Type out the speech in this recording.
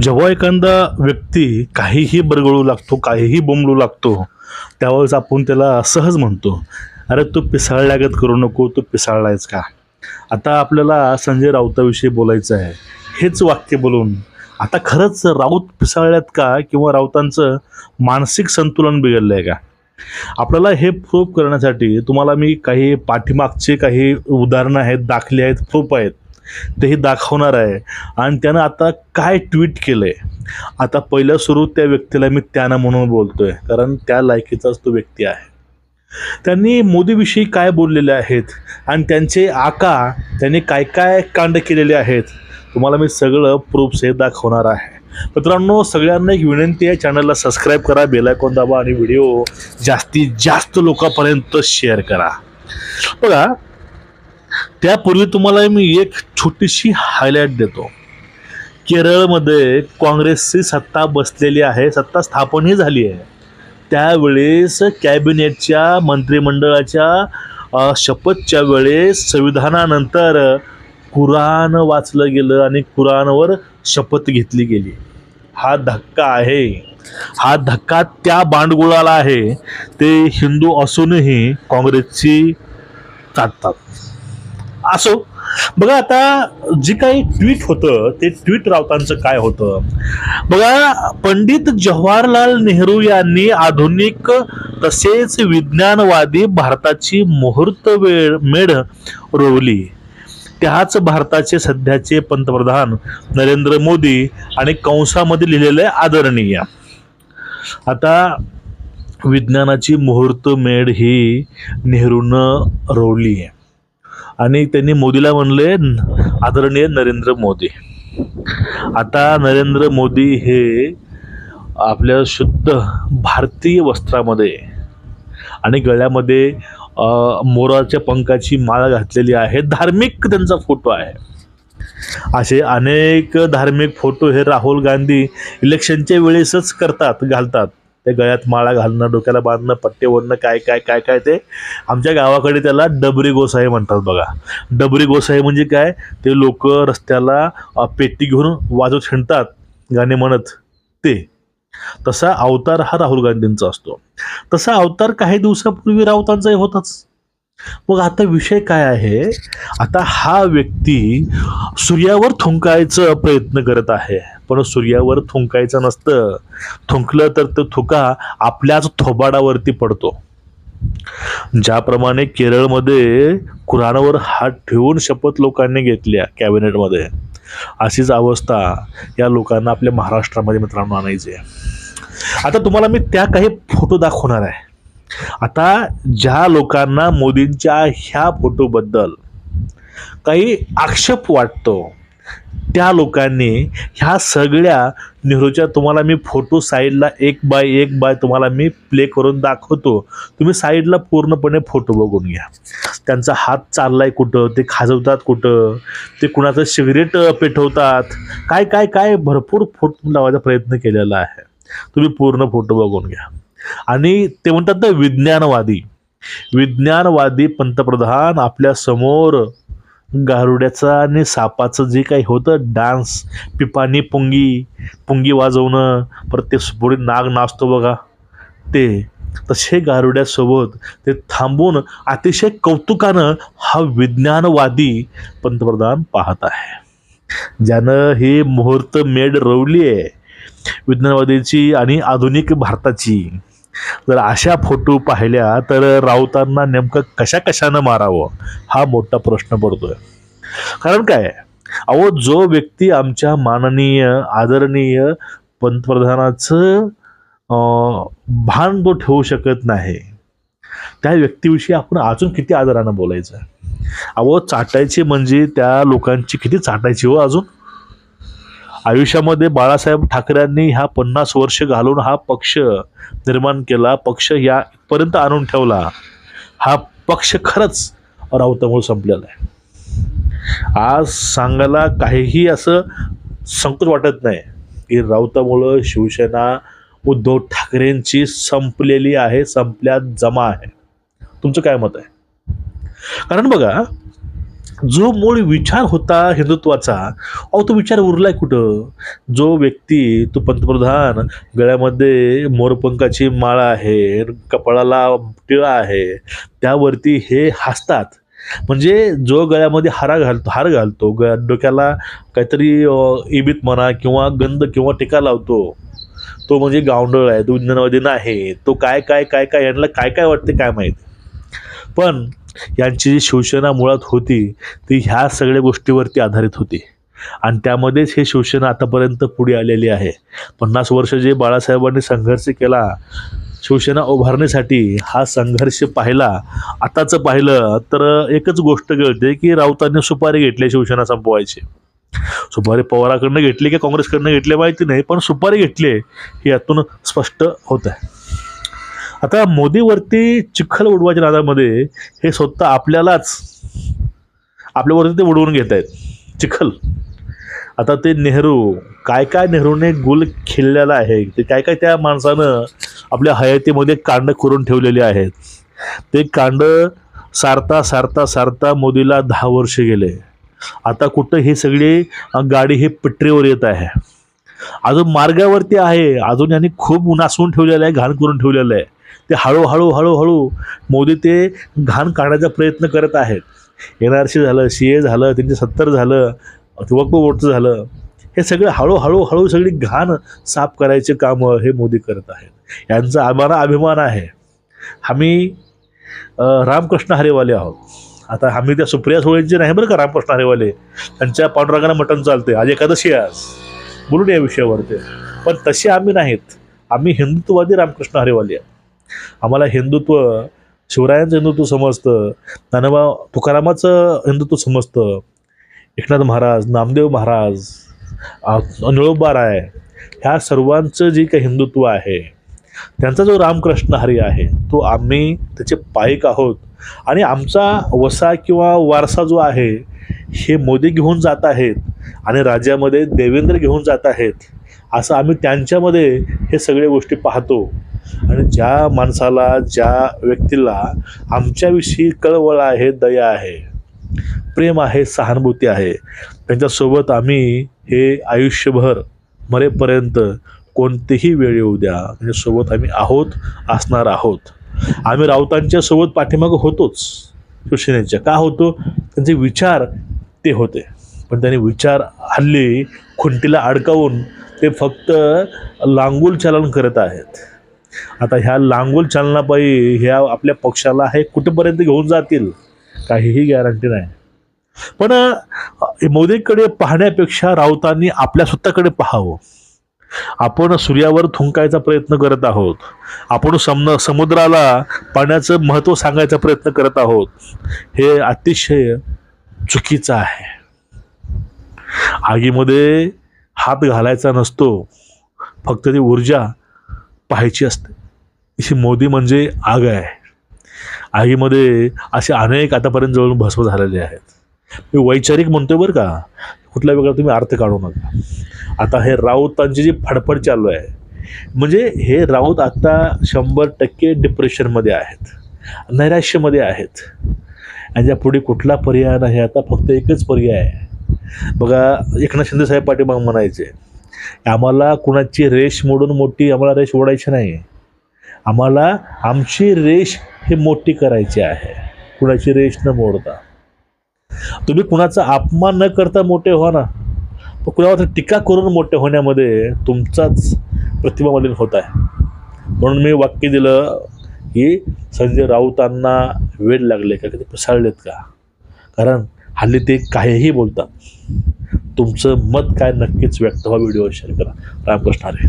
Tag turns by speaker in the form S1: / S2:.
S1: जेव्हा एखादा व्यक्ती काहीही बरगळू लागतो, काहीही बोंबलू लागतो, त्यावेळेस आपण त्याला सहज म्हणतो, "अरे तू पिसाळल्यागत करू नको, तू पिसाळलायस का?" आता आपल्याला संजय राऊताविषयी बोलायचं आहे. हेच वाक्य बोलून आता खरंच राऊत पिसाळल्यात का? किंवा राऊतांचं मानसिक संतुलन बिघडलं आहे का? आपल्याला हे प्रूव्ह करण्यासाठी तुम्हाला मी काही पाठीमागचे काही उदाहरणं आहेत, दाखले आहेत, प्रूफ आहेत, तेही दाखवणार आहे. आणि त्यानं आता काय ट्विट केलंय. आता पहिलं सुरू त्या व्यक्तीला मी त्यानं म्हणून बोलतोय, कारण त्या लायकीचाच तो व्यक्ती आहे. त्यांनी मोदीविषयी काय बोललेले आहेत आणि त्यांचे आका त्यांनी काय काय कांड केलेले आहेत, तुम्हाला मी सगळं प्रूफ्स हे दाखवणार आहे. मित्रांनो, सगळ्यांना एक विनंती आहे, चॅनलला सबस्क्राईब करा, बेल आयकॉन दाबा आणि व्हिडिओ जास्तीत जास्त लोकांपर्यंत शेअर करा. बघा, त्यापूर्वी तुम्हाला मी एक छोटीशी हायलाईट देतो. केरळमध्ये काँग्रेसची सत्ता बसलेली आहे, सत्ता स्थापनही झाली आहे. त्यावेळेस कॅबिनेटच्या मंत्रिमंडळाच्या शपथच्या वेळेस संविधानानंतर कुराण वाचलं गेलं आणि कुराणवर शपथ घेतली गेली. हा धक्का आहे. हा धक्का त्या बांडगुळाला आहे, ते हिंदू असूनही काँग्रेसची चाटतात. असो, बघा आता जे काही ट्विट होतं ते ट्विट राऊतांचं काय होतं बघा. पंडित जवाहरलाल नेहरू यांनी आधुनिक तसेच विज्ञानवादी भारताची मुहूर्त मेढ रोवली. त्याच भारताचे सध्याचे पंतप्रधान नरेंद्र मोदी आणि कंसामध्ये लिहिलेले आदरणीय. आता विज्ञानाची मुहूर्त मेढ ही नेहरूनं रोवली आहे आणि त्यांनी मोदीला म्हणले आदरणीय नरेंद्र मोदी. आता नरेंद्र मोदी हे आपल्या शुद्ध भारतीय वस्त्रामध्ये आणि गळ्यामध्ये मोराच्या पंखाची माळ घातलेली आहे. धार्मिक त्यांचा फोटो आहे. असे अनेक धार्मिक फोटो हे राहुल गांधी इलेक्शनच्या वेळेसच घालतात. ते गळ्यात माळा घालणं, डोक्याला बांधणं, पट्टे ओढणं, काय काय काय काय ते आमच्या गावाकडे त्याला डबरी गोसाई म्हणतात. बघा, डबरी गोसाई म्हणजे काय, ते लोक रस्त्याला पेटी घेऊन वाजवत हिंडतात गाणे म्हणत, ते तसा अवतार हा राहुल गांधींचा असतो. तसा अवतार काही दिवसापूर्वी राऊतांचाही होताच. मग आता विषय काय आहे, आता हा व्यक्ती सूर्यावर थुंकायचा प्रयत्न करत आहे, पण सूर्यावर थुंकायचं नसतं. थुंकलं तर तो थुका आपल्याच थोबाडावरती पडतो. ज्याप्रमाणे केरळमध्ये कुराणावर हात ठेवून शपथ लोकांनी घेतल्या कॅबिनेटमध्ये, अशीच अवस्था या लोकांना आपल्या महाराष्ट्रामध्ये मित्रांनो आणायची आहे. आता तुम्हाला मी त्या काही फोटो दाखवणार आहे. आता ज्या लोकांना मोदींच्या ह्या फोटोबद्दल काही आक्षेप वाटतो, त्या लोकांनी ह्या सगळ्या नेहरूच्या तुम्हाला मी फोटो साईडला एक बाय तुम्हाला मी प्ले करून दाखवतो. तुम्ही साईडला पूर्णपणे फोटो बघून घ्या. त्यांचा हात चाललाय कुठं, ते खाजवतात कुठं, ते कुणाचं सिगरेट पेटवतात, काय काय काय भरपूर फोटो लावायचा प्रयत्न केलेला आहे. तुम्ही पूर्ण फोटो बघून घ्या. आणि ते म्हणतात ना, विज्ञानवादी पंतप्रधान आपल्या समोर गारुड्याचं आणि सापाचं जे काही होतं डान्स, पिपाणी पुंगी वाजवणं, परत ते पुढे नाग नाचतो बघा, ते तसे गारुड्यासोबत ते थांबून अतिशय कौतुकानं हा विज्ञानवादी पंतप्रधान पाहत आहे, ज्यानं ही मुहूर्त मेढ रोवली आहे विज्ञानवादीची आणि आधुनिक भारताची. जर अशा फोटो पाहिल्या तर राऊतांना नेमकं कशानं मारावं हा मोठा प्रश्न पडतोय. कारण काय, अहो, जो व्यक्ती आमच्या माननीय आदरणीय पंतप्रधानाचं भान तो ठेवू शकत नाही, त्या व्यक्तीविषयी आपण अजून किती आदरानं बोलायचं. अहो, चाटायची म्हणजे त्या लोकांची किती चाटायची हो. अजून आयुष्यामध्ये बाळासाहेब ठाकरेंनी ह्या 50 वर्ष घालून हा पक्ष निर्माण केला, पक्ष यापर्यंत आणून ठेवला. हा पक्ष खरंच राऊतांमुळे संपलेला आहे. आज सांगायला काहीही असं संकोच वाटत नाही की राऊतांमुळं शिवसेना उद्धव ठाकरेंची संपलेली आहे, संपल्यात जमा आहे. तुमचं काय मत आहे? कारण बघा, जो मूळ विचार होता हिंदुत्वाचा, अहो तो विचार उरलाय कुठं? जो व्यक्ती, तो पंतप्रधान, गळ्यामध्ये मोरपंखाची माळ आहे, कपाळाला टिळा आहे, त्यावरती हे हसतात. म्हणजे जो गळ्यामध्ये हार घालतो, डोक्याला काहीतरी इबीत म्हणा किंवा गंध किंवा टिका लावतो, तो म्हणजे गावंढळ आहे, तो विज्ञानवादी नाही. तो काय काय काय काय यांना काय काय वाटते काय माहीत. पण यांची जी शिवसेना मुळात होती ती ह्या सगळ्या गोष्टीवरती आधारित होती आणि त्यामध्येच हे शिवसेना आतापर्यंत पुढे आलेली आहे. 50 वर्ष जे बाळासाहेबांनी संघर्ष केला शिवसेना उभारण्यासाठी, हा संघर्ष आताचं पाहिलं तर एकच गोष्ट कळते की राऊतांनी सुपारी घेतली शिवसेना संपवायची. सुपारी पवाराकडनं घेतली की काँग्रेसकडनं घेतली माहिती नाही, पण सुपारी घेतली हे यातून स्पष्ट होत आहे. आता मोदीवरती चिखल उडवायच्या नादामध्ये हे स्वतः आपल्यावरती ते उडवून घेत आहेत चिखल. आता ते नेहरू, काय काय नेहरूने गुल खिळलेला आहे, ते काय काय त्या माणसानं आपल्या हयातीमध्ये कांड करून ठेवलेले आहेत. ते कांड सारता सारता सारता मोदीला 10 वर्ष गेले. आता कुठं ही सगळी गाडी ही पिटरीवर येत आहे, अजून मार्गावरती आहे, अजून यांनी खूप नासवून ठेवलेलं आहे, घाण करून ठेवलेलं आहे. ते हळूहळू हळूहळू मोदी ते घाण काढण्याचा प्रयत्न करत आहेत. NRC झालं, CA झालं, 370 झालं, वक्फ बोर्डचं झालं, हे सगळं हळूहळू सगळी घाण साफ करायचे कामं हे मोदी करत आहेत. यांचा आम्हाला अभिमान आहे. आम्ही रामकृष्ण हरेवाले आहोत. आता आम्ही त्या सुप्रिया सुळेंचे नाही बरं का रामकृष्ण हरेवाले, त्यांच्या पांडुरंगाला मटण चालते, आज एकादशी आज बोलून या विषयावरती. पण तसे आम्ही नाहीत. आम्ही हिंदुत्ववादी रामकृष्ण हरेवाले आहे. आम्हाला हिंदुत्व, शिवरायांचं हिंदुत्व समजतं, ज्ञानोबा तुकारामाचं हिंदुत्व समजतं, एकनाथ महाराज, नामदेव महाराज, निळोबा राय, ह्या सर्वांचं जे काही हिंदुत्व आहे, त्यांचा जो रामकृष्ण हरी आहे तो आम्ही त्याचे पाईक आहोत. आणि आमचा वसा किंवा वारसा जो आहे हे मोदी घेऊन जात आहेत आणि राज्यामध्ये देवेंद्र घेऊन जात आहेत, असं आम्ही त्यांच्यामध्ये हे सगळ्या गोष्टी पाहतो. आणि ज्या माणसाला, ज्या व्यक्तीला आमच्याविषयी कळवळ आहे, दया आहे, प्रेम आहे, सहानुभूती आहे, त्यांच्यासोबत आम्ही हे आयुष्यभर मरेपर्यंत कोणतीही वेळ येऊ द्या त्यांच्यासोबत आम्ही आहोत, असणार आहोत. आम्ही राऊतांच्या सोबत पाठीमागं होतोच शिवसेनेच्या. का होतो? त्यांचे विचार ते होते, पण त्यांनी विचार हल्ली खुंटीला अडकावून ते फक्त लांगुल चालन करत आहेत. आता ह्या लांगुल चालनापायी ह्या आपल्या पक्षाला हे कुठेपर्यंत घेऊन जातील काहीही गॅरंटी नाही. पण मोदीकडे पाहण्यापेक्षा राऊतांनी आपल्या स्वतःकडे पाहावं. आपण सूर्यावर थुंकायचा प्रयत्न करत आहोत, आपण समुद्राला पाण्याचं महत्त्व सांगायचा प्रयत्न करत आहोत, हे अतिशय चुकीचं आहे. आगीमध्ये हात घालायचा नसतो, फक्त ती ऊर्जा पाहायची असते. इथे मोदी म्हणजे आग आहे. आगीमध्ये असे अनेक आतापर्यंत जवळून भस्म झालेले आहेत. मी वैचारिक म्हणतोय बरं का, कुठला वेगळा तुम्ही अर्थ काढू नका. आता हे राऊतांची जी फडफड चालू आहे, म्हणजे हे राऊत आता 100% डिप्रेशनमध्ये आहेत, नैराश्यमध्ये आहेत. यांच्या पुढे कुठला पर्याय नाही. आता फक्त एकच पर्याय आहे बघा. एकनाथ शिंदे साहेब पाठीमाग म्हणायचे, आम्हाला कुणाची रेष मोडून मोठी आम्हाला रेष ओढायची नाही, आम्हाला आमची रेष हे मोठी करायची आहे, कुणाची रेष न मोडता. तुम्ही कुणाचा अपमान न करता मोठे व्हा ना, पण कुणावर टीका करून मोठे होण्यामध्ये तुमचाच प्रतिमा मलिन होत आहे. म्हणून मी वाक्य दिलं की संजय राऊतांना वेळ लागले का, ते पिसाळलेत का? कारण हल्ली ते काहीही बोलतात. तुमचं मत काय नक्कीच व्यक्त व्हा. व्हिडिओ शेअर करा. रामकृष्ण हरी.